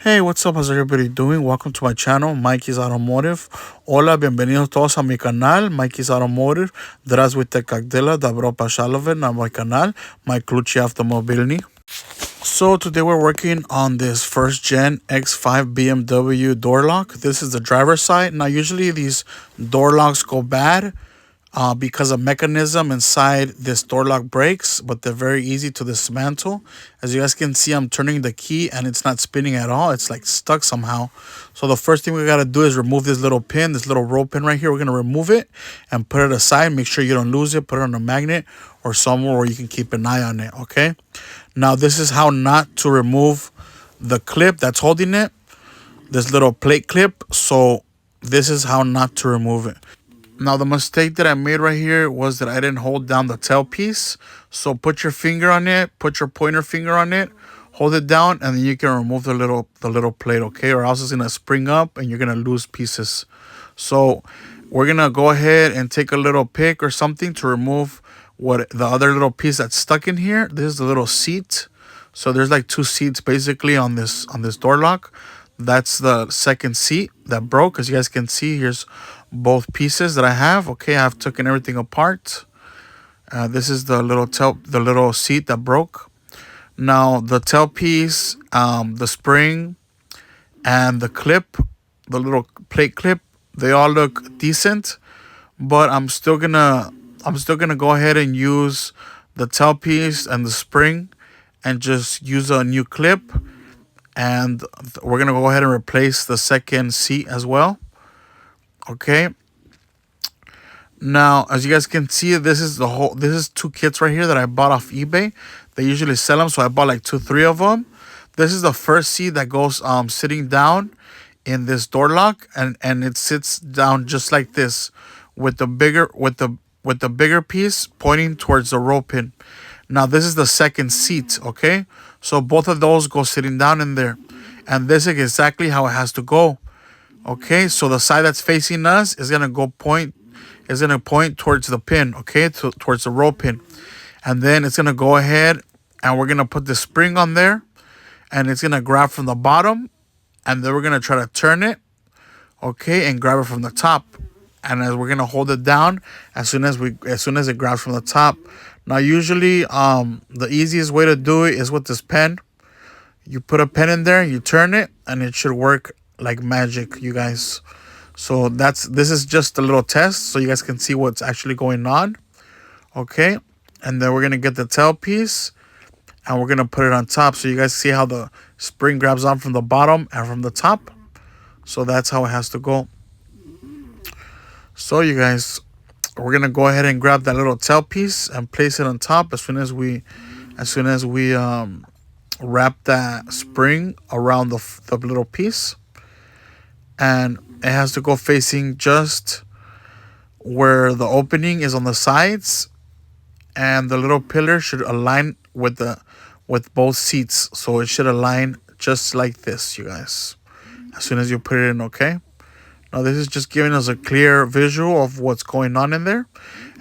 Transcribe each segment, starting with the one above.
Hey, what's up? How's everybody doing? Welcome to my channel, Mikey's Automotive. Hola, bienvenidos todos a mi canal, Mikey's Automotive. Здравствуйте, как дела? Добро пожаловать на мой канал, Mike Lucci Автомобильный. So today we're working on this first gen X5 BMW door lock. This is the driver's side. Now usually these door locks go bad because a mechanism inside this door lock breaks, but they're very easy to dismantle. As you guys can see, I'm turning the key and it's not spinning at all. It's like stuck somehow. So the first thing we got to do is remove this little pin, this little roll pin right here. We're going to remove it and put it aside. Make sure you don't lose it. Put it on a magnet or somewhere where you can keep an eye on it, okay? Now this is how not to remove the clip that's holding it, this little plate clip. So this is how not to remove it. Now the mistake that I made right here was that I didn't hold down the tail piece. So put your finger on it, put your pointer finger on it, hold it down, and then you can remove the little plate, okay? Or else it's gonna spring up and you're gonna lose pieces. So we're gonna go ahead and take a little pick or something to remove what the other little piece that's stuck in here. This is the little seat. So there's like two seats basically on this door lock. That's the second seat that broke. As you guys can see, here's both pieces that I have. Okay, I've taken everything apart. This is the little seat that broke. Now the tail piece, the spring, and the clip, the little plate clip, they all look decent. But I'm still gonna go ahead and use the tail piece and the spring, and just use a new clip. And we're gonna go ahead and replace the second seat as well. Okay. Now, as you guys can see, this is two kits right here that I bought off eBay. They usually sell them, so I bought like 2-3 of them. This is the first seat that goes sitting down in this door lock, and it sits down just like this, with the bigger piece pointing towards the roll pin. Now this is the second seat, okay? So both of those go sitting down in there, and this is exactly how it has to go. Okay, so the side that's facing us is gonna point towards the pin, okay, towards the roll pin, and then it's gonna go ahead and we're gonna put the spring on there, and it's gonna grab from the bottom, and then we're gonna try to turn it, okay, and grab it from the top, and as we're gonna hold it down as soon as it grabs from the top. Now usually the easiest way to do it is with this pen. You put a pen in there, you turn it, and it should work like magic, you guys. So this is just a little test so you guys can see what's actually going on. Okay, and then we're gonna get the tail piece and we're gonna put it on top so you guys see how the spring grabs on from the bottom and from the top. So that's how it has to go. So you guys, we're gonna go ahead and grab that little tail piece and place it on top as soon as we wrap that spring around the little piece. And it has to go facing just where the opening is on the sides, and the little pillar should align with both seats. So it should align just like this, you guys, as soon as you put it in, okay? Now this is just giving us a clear visual of what's going on in there.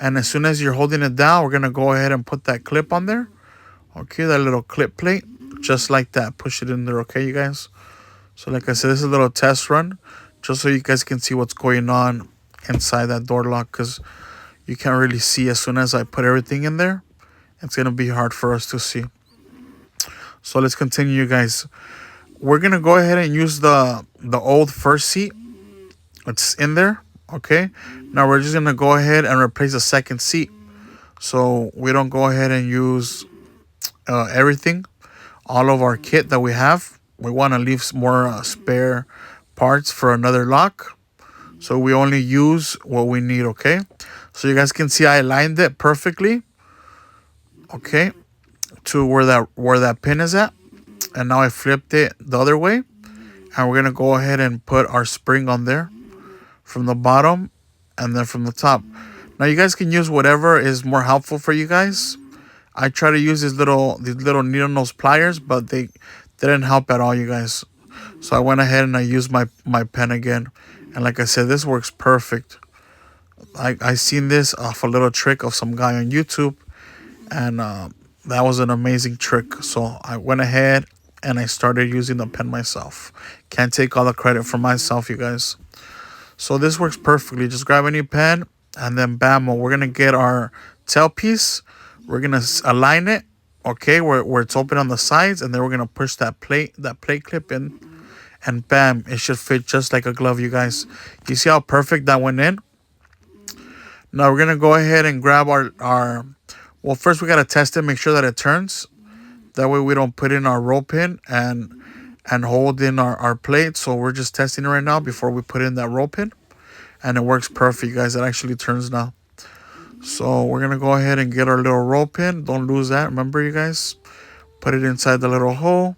And as soon as you're holding it down, we're gonna go ahead and put that clip on there. Okay, that little clip plate, just like that. Push it in there, okay, you guys? So like I said, this is a little test run, just so you guys can see what's going on inside that door lock, because you can't really see as soon as I put everything in there. It's going to be hard for us to see. So let's continue, you guys. We're going to go ahead and use the old first seat. It's in there, okay? Now we're just going to go ahead and replace the second seat, so we don't go ahead and use everything, all of our kit that we have. We want to leave more spare parts for another lock, so we only use what we need, okay? So you guys can see I aligned it perfectly, okay, to where that pin is at. And now I flipped it the other way, and we're gonna go ahead and put our spring on there from the bottom and then from the top. Now you guys can use whatever is more helpful for you guys. I try to use these little needle nose pliers, but they didn't help at all, you guys. So I went ahead and I used my pen again, and like I said, this works perfect. I seen this off a little trick of some guy on YouTube, and that was an amazing trick. So I went ahead and I started using the pen myself. Can't take all the credit for myself, you guys. So this works perfectly. Just grab any pen, and then bam, we're gonna get our tailpiece. We're gonna align it, okay, where it's open on the sides, and then we're gonna push that plate clip in, and bam, it should fit just like a glove, you guys. You see how perfect that went in? Now we're gonna go ahead and grab our well, first we gotta test it, make sure that it turns. That way we don't put in our roll pin and hold in our plate. So we're just testing it right now before we put in that roll pin. And it works perfect, guys. It actually turns now. So we're going to go ahead and get our little roll pin. Don't lose that. Remember, you guys, put it inside the little hole.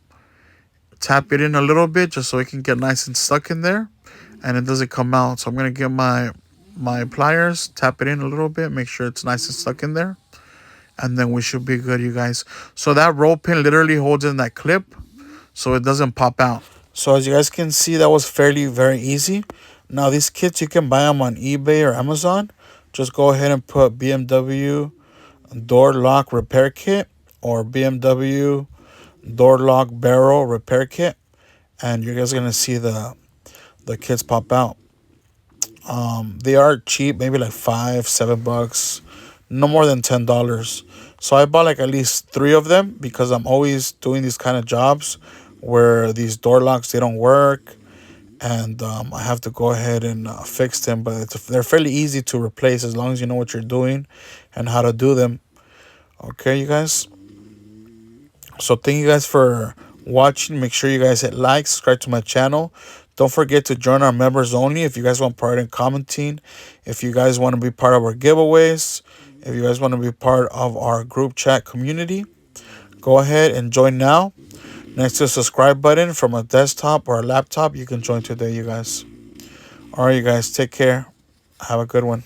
Tap it in a little bit just so it can get nice and stuck in there. And it doesn't come out. So I'm going to get my pliers, tap it in a little bit, make sure it's nice and stuck in there. And then we should be good, you guys. So that roll pin literally holds in that clip so it doesn't pop out. So as you guys can see, that was very easy. Now these kits, you can buy them on eBay or Amazon. Just go ahead and put BMW door lock repair kit or BMW door lock barrel repair kit, and you guys are gonna see the kits pop out. They are cheap, maybe like $5-7, no more than $10. So I bought like at least 3 of them because I'm always doing these kind of jobs where these door locks, they don't work, and I have to go ahead and fix them. But they're fairly easy to replace as long as you know what you're doing and how to do them. Okay, you guys. So thank you guys for watching. Make sure you guys hit like, subscribe to my channel. Don't forget to join our members only if you guys want part in commenting. If you guys want to be part of our giveaways. If you guys want to be part of our group chat community. Go ahead and join now. Next to the subscribe button from a desktop or a laptop, you can join today, you guys. All right, you guys, take care. Have a good one.